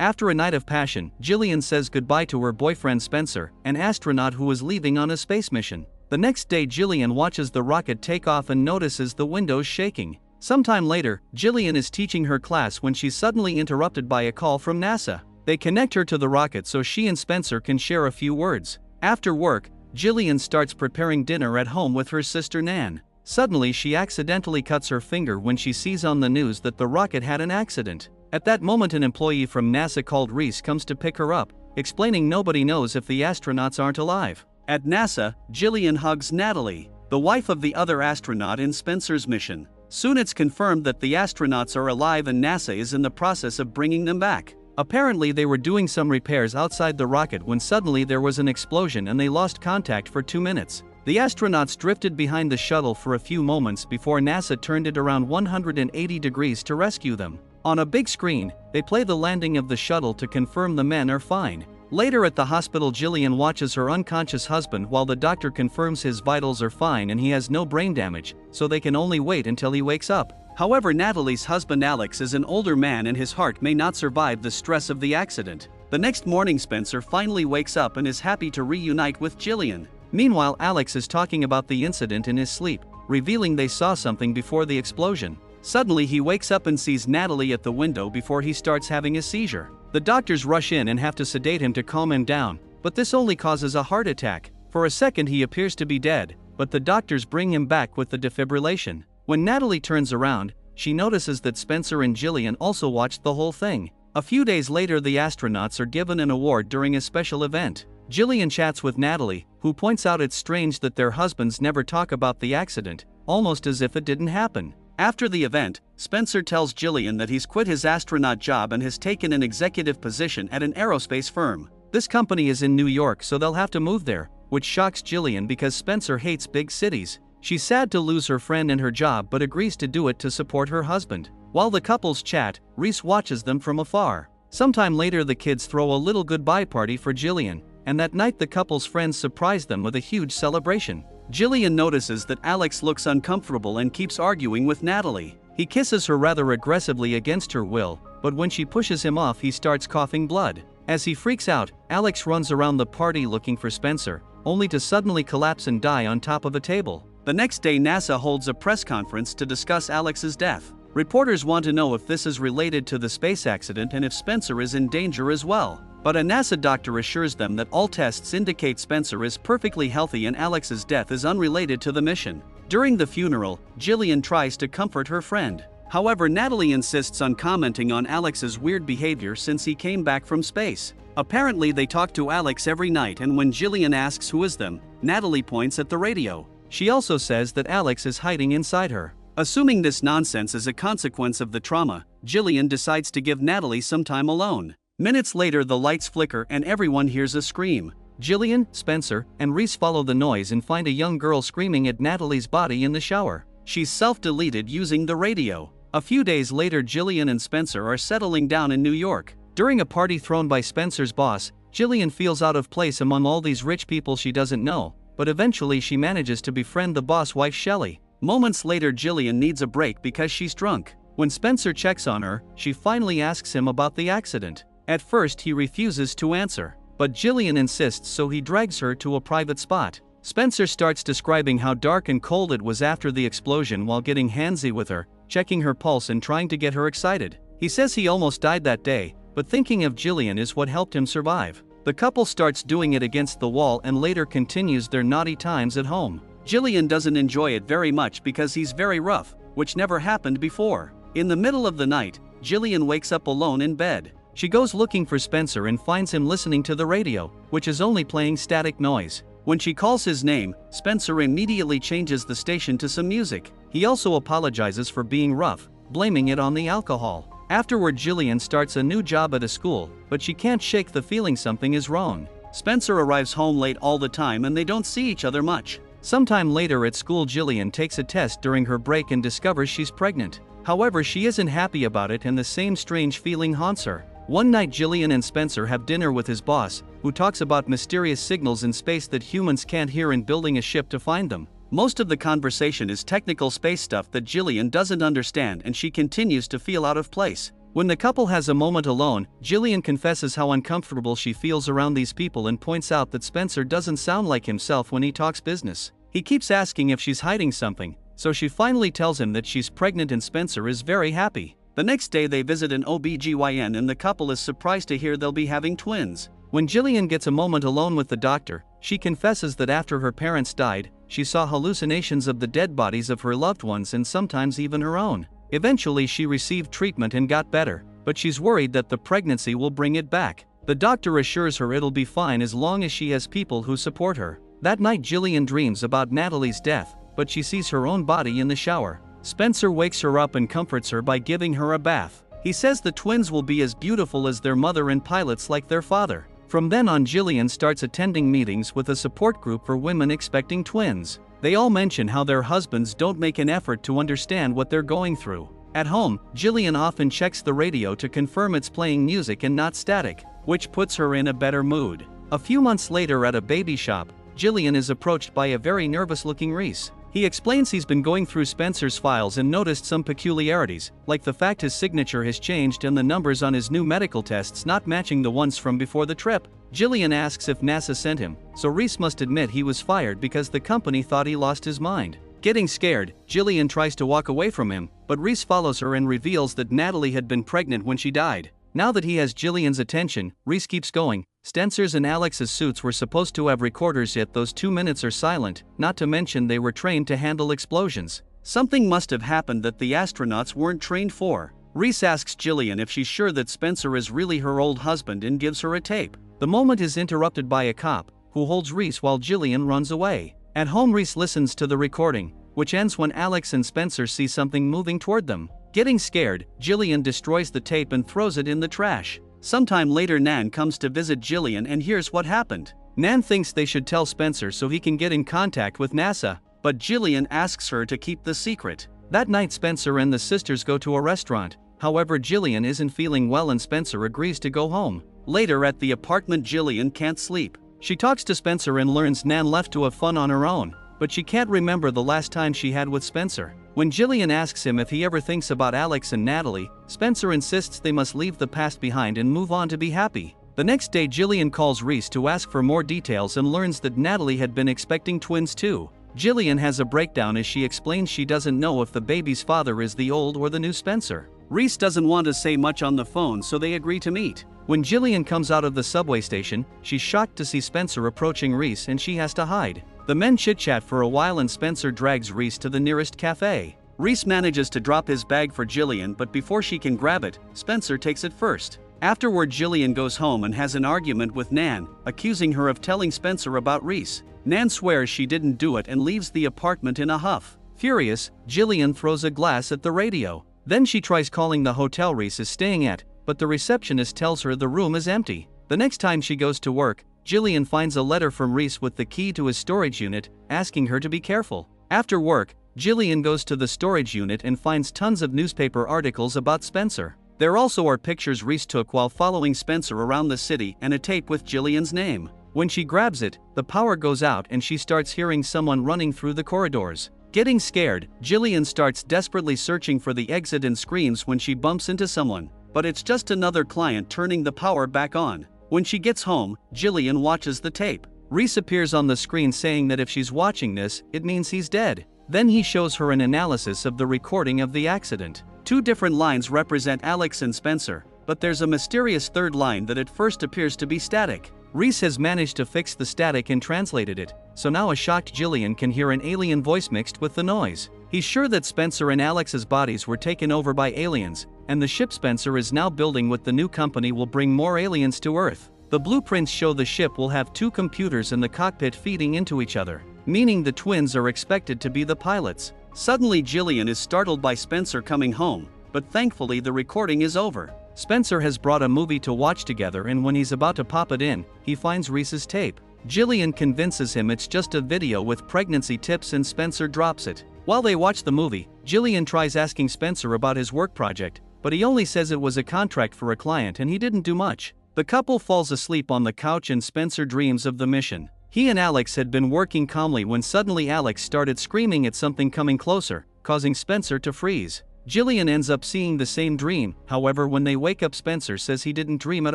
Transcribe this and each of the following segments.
After a night of passion, 𝐀𝐬𝐭 says goodbye to her boyfriend Spencer, an astronaut who was leaving on a space mission. The next day 𝐀𝐬𝐭 watches the rocket take off and notices the windows shaking. Sometime later, 𝐀𝐬𝐭 is teaching her class when she's suddenly interrupted by a call from NASA. They connect her to the rocket so she and Spencer can share a few words. After work, 𝐀𝐬𝐭 starts preparing dinner at home with her sister Nan. Suddenly she accidentally cuts her finger when she sees on the news that the rocket had an accident. At that moment an employee from NASA called 𝐅𝐫𝐴 comes to pick her up, explaining nobody knows if the astronauts aren't alive. At NASA, 𝐀𝐬𝐭 hugs Natalie, the wife of the other astronaut in Spencer's mission. Soon it's confirmed that the astronauts are alive and NASA is in the process of bringing them back. Apparently they were doing some repairs outside the rocket when suddenly there was an explosion and they lost contact for 2 minutes. The astronauts drifted behind the shuttle for a few moments before NASA turned it around 180 degrees to rescue them. On a big screen, they play the landing of the shuttle to confirm the men are fine. Later at the hospital 𝐀𝐬𝐭 watches her unconscious husband while the doctor confirms his vitals are fine and he has no brain damage, so they can only wait until he wakes up. However, Natalie's husband Alex is an older man and his heart may not survive the stress of the accident. The next morning Spencer finally wakes up and is happy to reunite with 𝐀𝐬𝐭. Meanwhile Alex is talking about the incident in his sleep, revealing they saw something before the explosion. Suddenly he wakes up and sees Natalie at the window before he starts having a seizure. The doctors rush in and have to sedate him to calm him down, but this only causes a heart attack. For a second he appears to be dead, but the doctors bring him back with the defibrillation. When Natalie turns around, she notices that Spencer and 𝐀𝐬𝐭 also watched the whole thing. A few days later the astronauts are given an award during a special event. 𝐀𝐬𝐭 chats with Natalie, who points out it's strange that their husbands never talk about the accident, almost as if it didn't happen. After the event, Spencer tells 𝐀𝐬𝐭 that he's quit his astronaut job and has taken an executive position at an aerospace firm. This company is in New York, so they'll have to move there, which shocks 𝐀𝐬𝐭 because Spencer hates big cities. She's sad to lose her friend and her job but agrees to do it to support her husband. While the couples chat, 𝐅𝐫𝐴 watches them from afar. Sometime later the kids throw a little goodbye party for 𝐀𝐬𝐭, and that night the couple's friends surprise them with a huge celebration. 𝐀𝐬𝐭 notices that Alex looks uncomfortable and keeps arguing with Natalie. He kisses her rather aggressively against her will, but when she pushes him off he starts coughing blood. As he freaks out, Alex runs around the party looking for Spencer, only to suddenly collapse and die on top of a table. The next day NASA holds a press conference to discuss Alex's death. Reporters want to know if this is related to the space accident and if Spencer is in danger as well. But a NASA doctor assures them that all tests indicate Spencer is perfectly healthy and Alex's death is unrelated to the mission. During the funeral, 𝐀𝐬𝐭 tries to comfort her friend. However, Natalie insists on commenting on Alex's weird behavior since he came back from space. Apparently they talk to Alex every night, and when 𝐀𝐬𝐭 asks who is them, Natalie points at the radio. She also says that Alex is hiding inside her. Assuming this nonsense is a consequence of the trauma, 𝐀𝐬𝐭 decides to give Natalie some time alone. Minutes later the lights flicker and everyone hears a scream. 𝐀𝐬𝐭, Spencer, and 𝐅𝐫𝐴 follow the noise and find a young girl screaming at Natalie's body in the shower. She's self-deleted using the radio. A few days later 𝐀𝐬𝐭 and Spencer are settling down in New York. During a party thrown by Spencer's boss, 𝐀𝐬𝐭 feels out of place among all these rich people she doesn't know, but eventually she manages to befriend the boss wife Shelley. Moments later 𝐀𝐬𝐭 needs a break because she's drunk. When Spencer checks on her, she finally asks him about the accident. At first he refuses to answer, but 𝐀𝐬𝐭 insists, so he drags her to a private spot. Spencer starts describing how dark and cold it was after the explosion while getting handsy with her, checking her pulse and trying to get her excited. He says he almost died that day, but thinking of 𝐀𝐬𝐭 is what helped him survive. The couple starts doing it against the wall and later continues their naughty times at home. 𝐀𝐬𝐭 doesn't enjoy it very much because he's very rough, which never happened before. In the middle of the night, 𝐀𝐬𝐭 wakes up alone in bed. She goes looking for Spencer and finds him listening to the radio, which is only playing static noise. When she calls his name, Spencer immediately changes the station to some music. He also apologizes for being rough, blaming it on the alcohol. Afterward 𝐀𝐬𝐭 starts a new job at a school, but she can't shake the feeling something is wrong. Spencer arrives home late all the time and they don't see each other much. Sometime later at school 𝐀𝐬𝐭 takes a test during her break and discovers she's pregnant. However, she isn't happy about it and the same strange feeling haunts her. One night 𝐀𝐬𝐭 and Spencer have dinner with his boss, who talks about mysterious signals in space that humans can't hear and building a ship to find them. Most of the conversation is technical space stuff that 𝐀𝐬𝐭 doesn't understand and she continues to feel out of place. When the couple has a moment alone, Jillian confesses how uncomfortable she feels around these people and points out that Spencer doesn't sound like himself when he talks business. He keeps asking if she's hiding something, so she finally tells him that she's pregnant and Spencer is very happy. The next day they visit an OB/GYN and the couple is surprised to hear they'll be having twins. When Jillian gets a moment alone with the doctor, she confesses that after her parents died, she saw hallucinations of the dead bodies of her loved ones and sometimes even her own. Eventually she received treatment and got better, but she's worried that the pregnancy will bring it back. The doctor assures her it'll be fine as long as she has people who support her. That night Jillian dreams about Natalie's death, but she sees her own body in the shower. Spencer wakes her up and comforts her by giving her a bath. He says the twins will be as beautiful as their mother and pilots like their father. From then on Jillian starts attending meetings with a support group for women expecting twins. They all mention how their husbands don't make an effort to understand what they're going through. At home, Jillian often checks the radio to confirm it's playing music and not static, which puts her in a better mood. A few months later at a baby shop, Jillian is approached by a very nervous-looking Reese. He explains he's been going through Spencer's files and noticed some peculiarities, like the fact his signature has changed and the numbers on his new medical tests not matching the ones from before the trip. Jillian asks if NASA sent him, so Reese must admit he was fired because the company thought he lost his mind. Getting scared, Jillian tries to walk away from him, but Reese follows her and reveals that Natalie had been pregnant when she died. Now that he has Jillian's attention, Reese keeps going. Spencer's and Alex's suits were supposed to have recorders, yet those 2 minutes are silent, not to mention they were trained to handle explosions. Something must have happened that the astronauts weren't trained for. Reese asks Jillian if she's sure that Spencer is really her old husband and gives her a tape. The moment is interrupted by a cop, who holds Reese while Jillian runs away. At home Reese listens to the recording, which ends when Alex and Spencer see something moving toward them. Getting scared, Jillian destroys the tape and throws it in the trash. Sometime later Nan comes to visit Jillian and hears what happened. Nan thinks they should tell Spencer so he can get in contact with NASA, but Jillian asks her to keep the secret. That night Spencer and the sisters go to a restaurant, however Jillian isn't feeling well and Spencer agrees to go home. Later at the apartment Jillian can't sleep. She talks to Spencer and learns Nan left to have fun on her own, but she can't remember the last time she had with Spencer. When Jillian asks him if he ever thinks about Alex and Natalie, Spencer insists they must leave the past behind and move on to be happy. The next day Jillian calls Reese to ask for more details and learns that Natalie had been expecting twins too. Jillian has a breakdown as she explains she doesn't know if the baby's father is the old or the new Spencer. Reese doesn't want to say much on the phone, so they agree to meet. When Jillian comes out of the subway station, she's shocked to see Spencer approaching Reese and she has to hide. The men chit-chat for a while and Spencer drags Reese to the nearest cafe. Reese manages to drop his bag for Jillian, but before she can grab it, Spencer takes it first. Afterward Jillian goes home and has an argument with Nan, accusing her of telling Spencer about Reese. Nan swears she didn't do it and leaves the apartment in a huff. Furious, Jillian throws a glass at the radio. Then she tries calling the hotel Reese is staying at, but the receptionist tells her the room is empty. The next time she goes to work, Jillian finds a letter from Reese with the key to his storage unit, asking her to be careful. After work, Jillian goes to the storage unit and finds tons of newspaper articles about Spencer. There also are pictures Reese took while following Spencer around the city and a tape with Jillian's name. When she grabs it, the power goes out and she starts hearing someone running through the corridors. Getting scared, Jillian starts desperately searching for the exit and screams when she bumps into someone. But it's just another client turning the power back on. When she gets home, Jillian watches the tape. Reese appears on the screen saying that if she's watching this, it means he's dead. Then he shows her an analysis of the recording of the accident. 2 different lines represent Alex and Spencer, but there's a mysterious third line that at first appears to be static. Reese has managed to fix the static and translated it, so now a shocked Jillian can hear an alien voice mixed with the noise. He's sure that Spencer and Alex's bodies were taken over by aliens, and the ship Spencer is now building with the new company will bring more aliens to Earth. The blueprints show the ship will have 2 computers in the cockpit feeding into each other, meaning the twins are expected to be the pilots. Suddenly Jillian is startled by Spencer coming home, but thankfully the recording is over. Spencer has brought a movie to watch together and when he's about to pop it in, he finds Reese's tape. Jillian convinces him it's just a video with pregnancy tips and Spencer drops it. While they watch the movie, Jillian tries asking Spencer about his work project, but he only says it was a contract for a client and he didn't do much. The couple falls asleep on the couch and Spencer dreams of the mission. He and Alex had been working calmly when suddenly Alex started screaming at something coming closer, causing Spencer to freeze. Jillian ends up seeing the same dream. However, when they wake up, Spencer says he didn't dream at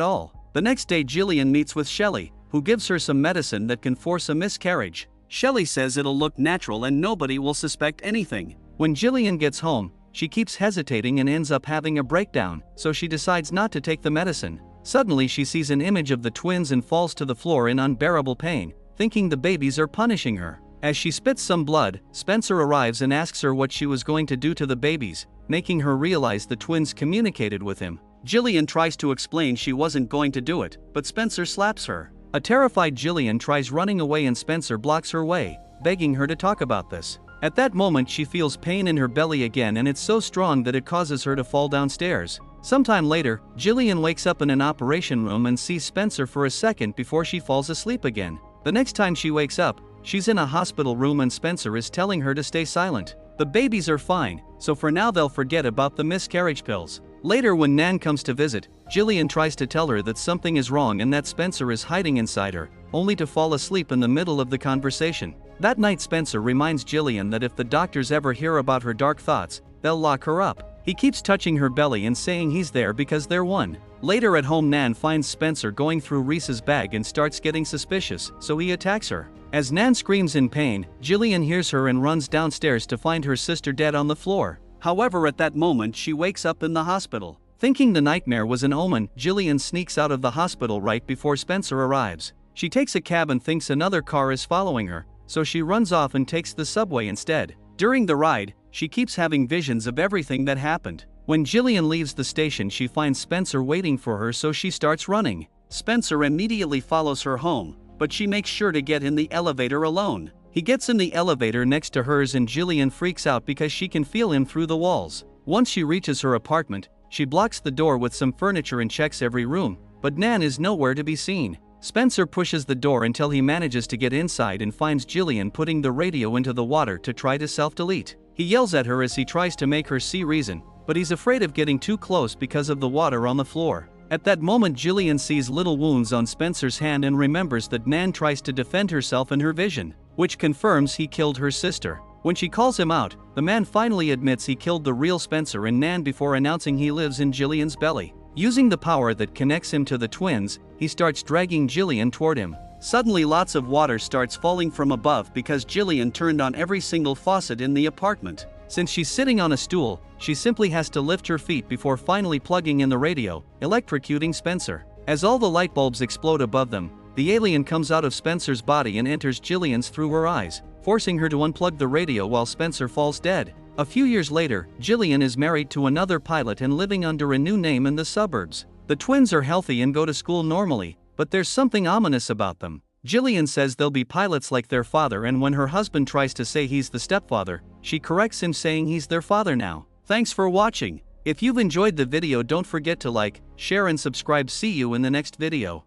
all. The next day, Jillian meets with Shelley, who gives her some medicine that can force a miscarriage. Shelley says it'll look natural and nobody will suspect anything. When Jillian gets home, she keeps hesitating and ends up having a breakdown, so she decides not to take the medicine. Suddenly she sees an image of the twins and falls to the floor in unbearable pain, thinking the babies are punishing her. As she spits some blood, Spencer arrives and asks her what she was going to do to the babies, making her realize the twins communicated with him. Jillian tries to explain she wasn't going to do it, but Spencer slaps her. A terrified Jillian tries running away and Spencer blocks her way, begging her to talk about this. At that moment she feels pain in her belly again, and it's so strong that it causes her to fall downstairs. Sometime later, Jillian wakes up in an operation room and sees Spencer for a second before she falls asleep again. The next time she wakes up, she's in a hospital room and Spencer is telling her to stay silent. The babies are fine, so for now they'll forget about the miscarriage pills. Later, when Nan comes to visit, Jillian tries to tell her that something is wrong and that Spencer is hiding inside her, only to fall asleep in the middle of the conversation. That night, Spencer reminds Jillian that if the doctors ever hear about her dark thoughts, they'll lock her up. He keeps touching her belly and saying he's there because they're one. Later at home, Nan finds Spencer going through Reese's bag and starts getting suspicious, so he attacks her. As Nan screams in pain, Jillian hears her and runs downstairs to find her sister dead on the floor. However, at that moment she wakes up in the hospital. Thinking the nightmare was an omen, Jillian sneaks out of the hospital right before Spencer arrives. She takes a cab and thinks another car is following her, so she runs off and takes the subway instead. During the ride, she keeps having visions of everything that happened. When Jillian leaves the station, she finds Spencer waiting for her, so she starts running. Spencer immediately follows her home, but she makes sure to get in the elevator alone. He gets in the elevator next to hers and Jillian freaks out because she can feel him through the walls. Once she reaches her apartment, she blocks the door with some furniture and checks every room, but Nan is nowhere to be seen. Spencer pushes the door until he manages to get inside and finds Jillian putting the radio into the water to try to self-delete. He yells at her as he tries to make her see reason, but he's afraid of getting too close because of the water on the floor. At that moment, Jillian sees little wounds on Spencer's hand and remembers that Nan tries to defend herself in her vision, which confirms he killed her sister. When she calls him out, the man finally admits he killed the real Spencer and Nan before announcing he lives in Jillian's belly. Using the power that connects him to the twins, he starts dragging Jillian toward him. Suddenly, lots of water starts falling from above because Jillian turned on every single faucet in the apartment. Since she's sitting on a stool, she simply has to lift her feet before finally plugging in the radio, electrocuting Spencer. As all the light bulbs explode above them, the alien comes out of Spencer's body and enters Jillian's through her eyes, forcing her to unplug the radio while Spencer falls dead. A few years later, Jillian is married to another pilot and living under a new name in the suburbs. The twins are healthy and go to school normally, but there's something ominous about them. Jillian says they'll be pilots like their father, and when her husband tries to say he's the stepfather, she corrects him saying he's their father now. Thanks for watching. If you've enjoyed the video, don't forget to like, share and subscribe. See you in the next video.